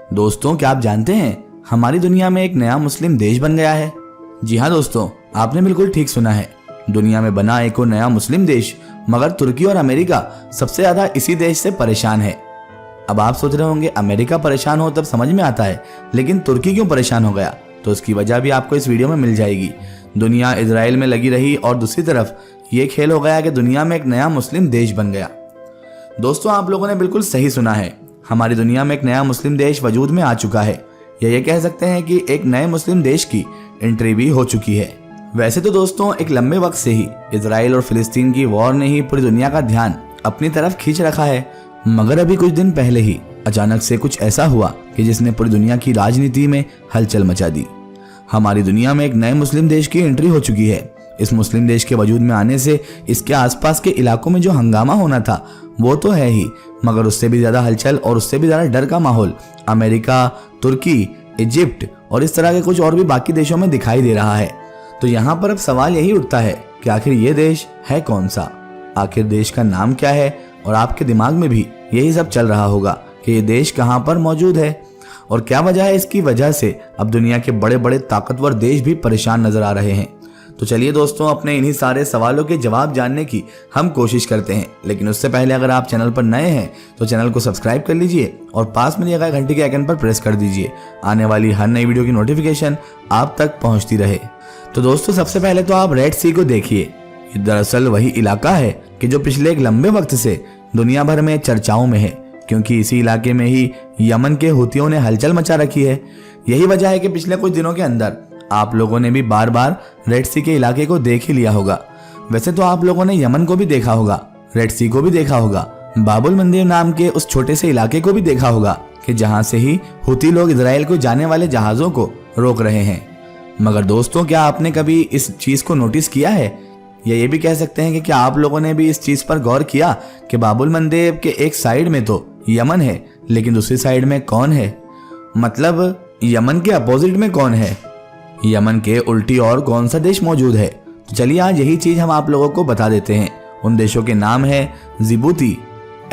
दोस्तों, क्या आप जानते हैं हमारी दुनिया में एक नया मुस्लिम देश बन गया है। जी हाँ दोस्तों, आपने बिल्कुल ठीक सुना है। दुनिया में बना एक और नया मुस्लिम देश, मगर तुर्की और अमेरिका सबसे ज्यादा इसी देश से परेशान है। अब आप सोच रहे होंगे अमेरिका परेशान हो तब समझ में आता है, लेकिन तुर्की क्यों परेशान हो गया? तो उसकी वजह भी आपको इस वीडियो में मिल जाएगी। दुनिया इजराइल में लगी रही और दूसरी तरफ ये खेल हो गया कि दुनिया में एक नया मुस्लिम देश बन गया। दोस्तों, आप लोगों ने बिल्कुल सही सुना है, हमारी दुनिया में एक नया मुस्लिम देश वजूद में आ चुका है, या ये कह सकते हैं कि एक नए मुस्लिम देश की एंट्री भी हो चुकी है। वैसे तो दोस्तों, एक लंबे वक्त से ही इजराइल और फिलिस्तीन की वॉर ने ही पूरी दुनिया का ध्यान अपनी तरफ खींच रखा है, मगर अभी कुछ दिन पहले ही अचानक से कुछ ऐसा हुआ कि जिसने पूरी दुनिया की राजनीति में हलचल मचा दी। हमारी दुनिया में एक नए मुस्लिम देश की एंट्री हो चुकी है। इस मुस्लिम देश के वजूद में आने से इसके आसपास के इलाकों में जो हंगामा होना था वो तो है ही, मगर उससे भी ज्यादा हलचल और उससे भी ज्यादा डर का माहौल अमेरिका, तुर्की, इजिप्ट और इस तरह के कुछ और भी बाकी देशों में दिखाई दे रहा है। तो यहाँ पर अब सवाल यही उठता है कि आखिर ये देश है कौन सा, आखिर देश का नाम क्या है? और आपके दिमाग में भी यही सब चल रहा होगा कि ये देश कहाँ पर मौजूद है और क्या वजह है इसकी वजह से अब दुनिया के बड़े बड़े ताकतवर देश भी परेशान नजर आ रहे हैं। तो चलिए दोस्तों, अपने इन्हीं सारे सवालों के जवाब जानने की हम कोशिश करते हैं। लेकिन उससे पहले अगर आप चैनल पर नए हैं तो चैनल को सब्सक्राइब कर लीजिए और पास में दिए गए घंटी के आइकन पर प्रेस कर दीजिए, आने वाली हर नई वीडियो की नोटिफिकेशन आप तक पहुंचती रहे। तो दोस्तों, सबसे पहले तो आप रेड सी को देखिए। ये दरअसल वही इलाका है कि जो पिछले एक लंबे वक्त से दुनिया भर में चर्चाओं में है, क्योंकि इसी इलाके में ही यमन के हुतियों ने हलचल मचा रखी है। यही वजह है कि पिछले कुछ दिनों के अंदर आप लोगों ने भी बार बार रेड सी के इलाके को देख ही लिया होगा। वैसे तो आप लोगों ने यमन को भी देखा होगा, रेड सी को भी देखा होगा, बाबुल मंदिर नाम के उस छोटे से इलाके को भी देखा होगा कि जहां से ही हुती लोग इजराइल को जाने वाले जहाजों को रोक रहे हैं। मगर दोस्तों, क्या आपने कभी इस चीज को नोटिस किया है, या ये भी कह सकते हैं कि क्या आप लोगों ने भी इस चीज पर गौर किया कि बाबुल मंदिर के एक साइड में तो यमन है, लेकिन दूसरी साइड में कौन है? मतलब यमन के अपोजिट में कौन है? यमन के उल्टी और कौन सा देश मौजूद है? तो चलिए आज यही चीज हम आप लोगों को बता देते हैं। उन देशों के नाम है जिबूती,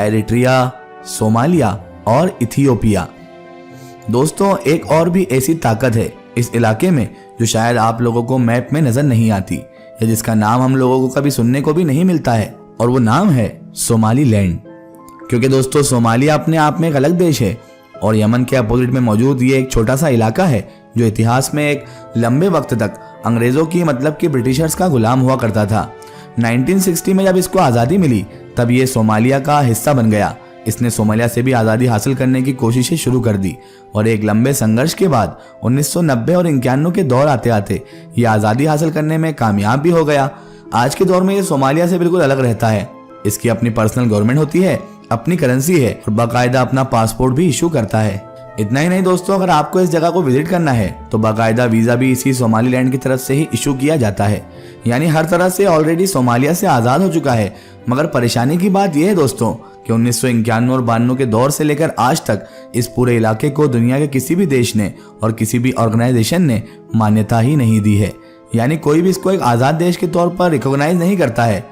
एरिट्रिया, सोमालिया और इथियोपिया। दोस्तों, एक और भी ऐसी ताकत है इस इलाके में जो शायद आप लोगों को मैप में नजर नहीं आती, या जिसका नाम हम लोगों को कभी सुनने को भी नहीं मिलता है, और वो नाम है सोमालीलैंड। क्योंकि दोस्तों, सोमालिया अपने आप में एक अलग देश है और यमन के अपोजिट में मौजूद ये एक छोटा सा इलाका है जो इतिहास में एक लंबे वक्त तक अंग्रेजों की मतलब कि ब्रिटिशर्स का गुलाम हुआ करता था। 1960 में जब इसको आज़ादी मिली तब ये सोमालिया का हिस्सा बन गया। इसने सोमालिया से भी आज़ादी हासिल करने की कोशिशें शुरू कर दी और एक लंबे संघर्ष के बाद 1990 और 91 के दौर आते आते ये आज़ादी हासिल करने में कामयाब भी हो गया। आज के दौर में ये सोमालिया से बिल्कुल अलग रहता है। इसकी अपनी पर्सनल गवर्नमेंट होती है, अपनी करेंसी है और बाकायदा अपना पासपोर्ट भी इशू करता है। इतना ही नहीं दोस्तों, अगर आपको इस जगह को विजिट करना है तो बाकायदा वीजा भी इसी सोमालीलैंड की तरफ से ही इशू किया जाता है। यानी हर तरह से ऑलरेडी सोमालिया से आजाद हो चुका है। मगर परेशानी की बात यह है दोस्तों कि 1991 और 92 के दौर से लेकर आज तक इस पूरे इलाके को दुनिया के किसी भी देश ने और किसी भी ऑर्गेनाइजेशन ने मान्यता ही नहीं दी है। यानी कोई भी इसको एक आजाद देश के तौर पर रिकॉग्नाइज नहीं करता है।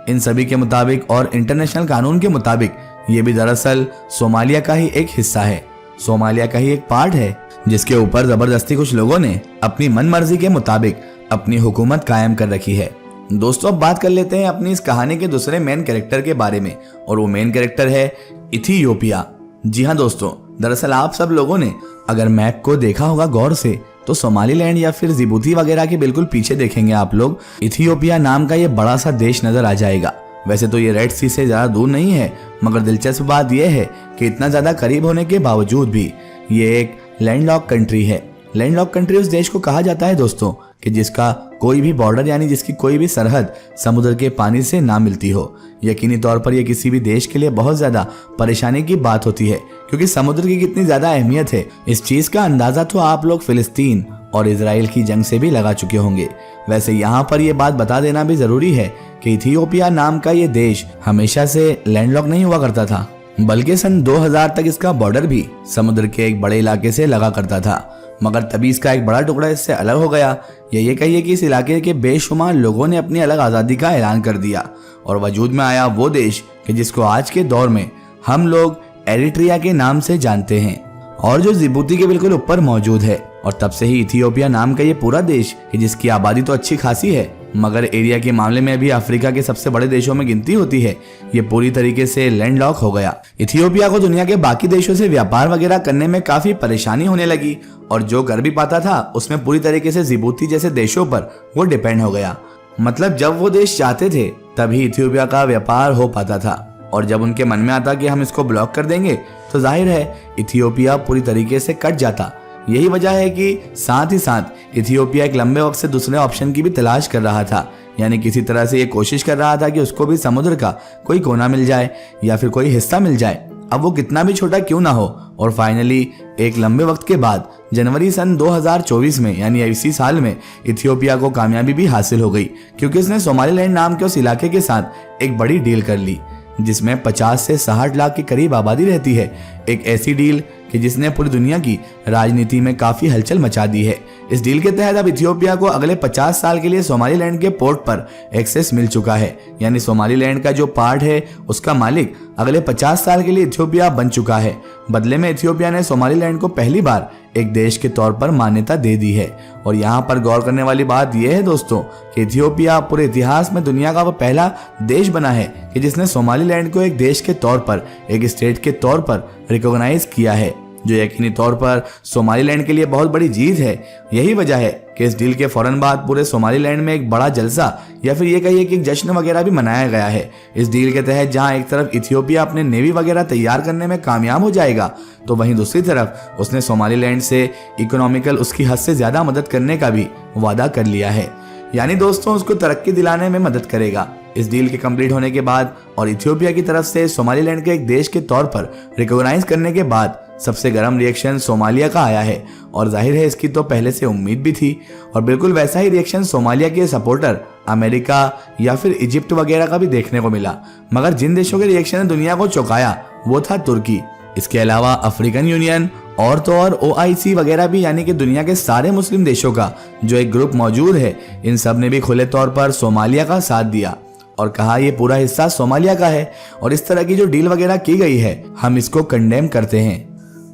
इन सभी के मुताबिक और इंटरनेशनल कानून के मुताबिक ये भी दरअसल सोमालिया का ही एक हिस्सा है, सोमालिया का ही एक पार्ट है, जिसके ऊपर जबरदस्ती कुछ लोगों ने अपनी मनमर्जी के मुताबिक अपनी हुकूमत कायम कर रखी है। दोस्तों, अब बात कर लेते हैं अपनी इस कहानी के दूसरे मेन कैरेक्टर के बारे में, और वो मेन कैरेक्टर है इथियोपिया। जी हाँ दोस्तों, दरअसल आप सब लोगों ने अगर मैप को देखा होगा गौर से तो सोमालीलैंड या फिर जिबूती वगैरह के बिल्कुल पीछे देखेंगे आप लोग इथियोपिया नाम का ये बड़ा सा देश नजर आ जाएगा। वैसे तो ये रेड सी से ज्यादा दूर नहीं है, मगर दिलचस्प बात यह है कि इतना ज्यादा करीब होने के बावजूद भी ये एक लैंडलॉक कंट्री है। लैंडलॉक कंट्री उस देश को कहा जाता है दोस्तों कि जिसका कोई भी बॉर्डर यानी जिसकी कोई भी सरहद समुद्र के पानी से ना मिलती हो। यकीनी तौर पर यह किसी भी देश के लिए बहुत ज्यादा परेशानी की बात होती है, क्योंकि समुद्र की कितनी ज्यादा अहमियत है इस चीज का अंदाजा तो आप लोग फिलिस्तीन और इजराइल की जंग से भी लगा चुके होंगे। वैसे यहाँ पर यह बात बता देना भी जरूरी है कि इथियोपिया नाम का ये देश हमेशा से लैंडलॉक नहीं हुआ करता था, बल्कि सन 2000 तक इसका बॉर्डर भी समुद्र के एक बड़े इलाके से लगा करता था। मगर तभी इसका एक बड़ा टुकड़ा इससे अलग हो गया, या ये कहिए कि इस इलाके के बेशुमार लोगों ने अपनी अलग आज़ादी का ऐलान कर दिया और वजूद में आया वो देश कि जिसको आज के दौर में हम लोग एरिट्रिया के नाम से जानते हैं। और जो जिबूती के बिल्कुल ऊपर मौजूद है। और तब से ही इथियोपिया नाम का ये पूरा देश कि जिसकी आबादी तो अच्छी खासी है मगर एरिया के मामले में भी अफ्रीका के सबसे बड़े देशों में गिनती होती है, ये पूरी तरीके से लैंडलॉक हो गया। इथियोपिया को दुनिया के बाकी देशों से व्यापार वगैरह करने में काफी परेशानी होने लगी और जो कर भी पाता था उसमें पूरी तरीके से जिबूती जैसे देशों पर वो डिपेंड हो गया। मतलब जब वो देश चाहते थे तभी इथियोपिया का व्यापार हो पाता था और जब उनके मन में आता कि हम इसको ब्लॉक कर देंगे तो जाहिर है इथियोपिया पूरी तरीके से कट जाता। यही वजह है कि साथ ही साथ इथियोपिया एक लंबे वक्त से दूसरे ऑप्शन की भी तलाश कर रहा था, यानी किसी तरह से ये कोशिश कर रहा था कि उसको भी समुद्र का कोई कोना मिल जाए या फिर कोई हिस्सा मिल जाए, अब वो कितना भी छोटा क्यों ना हो। और फाइनली एक लंबे वक्त के बाद जनवरी सन 2024 में यानी इसी साल में इथियोपिया को कामयाबी भी हासिल हो गई क्योंकि उसने सोमालीलैंड नाम के उस इलाके के साथ एक बड़ी डील कर ली जिसमें 50 से 60 लाख के करीब आबादी रहती है। एक ऐसी डील कि जिसने पूरी दुनिया की राजनीति में काफी हलचल मचा दी है। इस डील के तहत अब इथियोपिया को अगले 50 साल के लिए सोमालीलैंड के पोर्ट पर एक्सेस मिल चुका है, यानी सोमालीलैंड का जो पार्ट है उसका मालिक अगले 50 साल के लिए इथियोपिया बन चुका है। बदले में इथियोपिया ने सोमालीलैंड को पहली बार एक देश के तौर पर मान्यता दे दी है। और यहाँ पर गौर करने वाली बात यह है दोस्तों कि इथियोपिया पूरे इतिहास में दुनिया का वो पहला देश बना है कि जिसने सोमालीलैंड को एक देश के तौर पर, एक स्टेट के तौर पर रिकॉग्नाइज किया है, जो यकीनी तौर पर सोमालीलैंड के लिए बहुत बड़ी जीत है। यही वजह है कि इस डील के फौरन बाद पूरे सोमालीलैंड में एक बड़ा जलसा या फिर ये कहिए कि एक जश्न वगैरह भी मनाया गया है। इस डील के तहत जहां एक तरफ इथियोपिया अपने नेवी वगैरह तैयार करने में कामयाब हो जाएगा तो वहीं दूसरी तरफ उसने सोमालीलैंड से इकोनॉमिकल उसकी हद से ज्यादा मदद करने का भी वादा कर लिया है, यानी दोस्तों उसको तरक्की दिलाने में मदद करेगा। इस डील के कंप्लीट होने के बाद और इथियोपिया की तरफ से सोमालीलैंड के एक देश के तौर पर रिकॉग्नाइज करने के बाद सबसे गर्म रिएक्शन सोमालिया का आया है और जाहिर है इसकी तो पहले से उम्मीद भी थी। और बिल्कुल वैसा ही रिएक्शन सोमालिया के सपोर्टर अमेरिका या फिर इजिप्ट वगैरह का भी देखने को मिला, मगर जिन देशों के रिएक्शन ने दुनिया को चौंकाया वो था तुर्की। इसके अलावा अफ्रीकन यूनियन और तो और OIC वगैरह भी, यानी कि दुनिया के सारे मुस्लिम देशों का जो एक ग्रुप मौजूद है, इन सब ने भी खुले तौर पर सोमालिया का साथ दिया और कहा ये पूरा हिस्सा सोमालिया का है और इस तरह की जो डील वगैरह की गई है हम इसको कंडेम करते हैं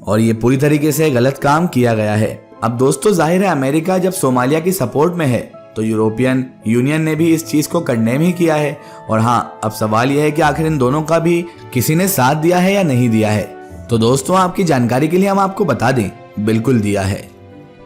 और ये पूरी तरीके से गलत काम किया गया है। अब दोस्तों जाहिर है अमेरिका जब सोमालिया की सपोर्ट में है तो यूरोपियन यूनियन ने भी इस चीज को कंडेम ही किया है। और हाँ, अब सवाल यह है कि आखिर इन दोनों का भी किसी ने साथ दिया है या नहीं दिया है। तो दोस्तों आपकी जानकारी के लिए हम आपको बता दें, बिल्कुल दिया है।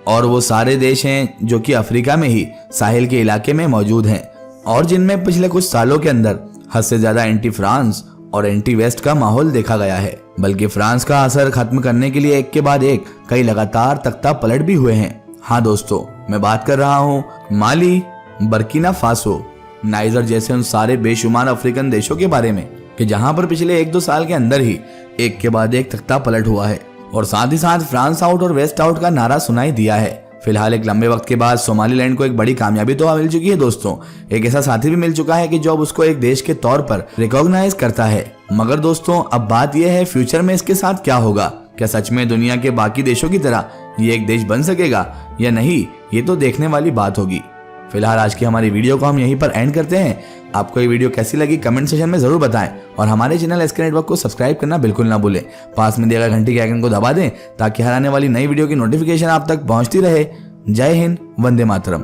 और वो सारे देश हैं जो कि अफ्रीका में ही साहिल के इलाके में मौजूद हैं और जिनमें पिछले कुछ सालों के अंदर हद से ज्यादा एंटी फ्रांस और एंटी वेस्ट का माहौल देखा गया है। बल्कि फ्रांस का असर खत्म करने के लिए एक के बाद एक कई लगातार तख्ता पलट भी हुए हैं। हाँ दोस्तों, मैं बात कर रहा हूँ माली, बर्किना फासो, नाइजर जैसे उन सारे बेशुमार अफ्रीकन देशों के बारे में कि जहां पर पिछले 1-2 साल के अंदर ही एक के बाद एक तख्ता पलट हुआ है और साथ ही साथ फ्रांस आउट और वेस्ट आउट का नारा सुनाई दिया है। फिलहाल एक लंबे वक्त के बाद सोमालीलैंड को एक बड़ी कामयाबी तो मिल चुकी है दोस्तों, एक ऐसा साथी भी मिल चुका है कि जो अब उसको एक देश के तौर पर रिकॉग्नाइज करता है। मगर दोस्तों अब बात यह है फ्यूचर में इसके साथ क्या होगा, क्या सच में दुनिया के बाकी देशों की तरह ये एक देश बन सकेगा या नहीं, ये तो देखने वाली बात होगी। फिलहाल आज की हमारी वीडियो को हम यहीं पर एंड करते हैं। आपको ये वीडियो कैसी लगी कमेंट सेक्शन में जरूर बताएं और हमारे चैनल SK नेटवर्क को सब्सक्राइब करना बिल्कुल ना भूलें। पास में दिए गए घंटी के आइकन को दबा दें ताकि हर आने वाली नई वीडियो की नोटिफिकेशन आप तक पहुंचती रहे। जय हिंद, वंदे मातरम।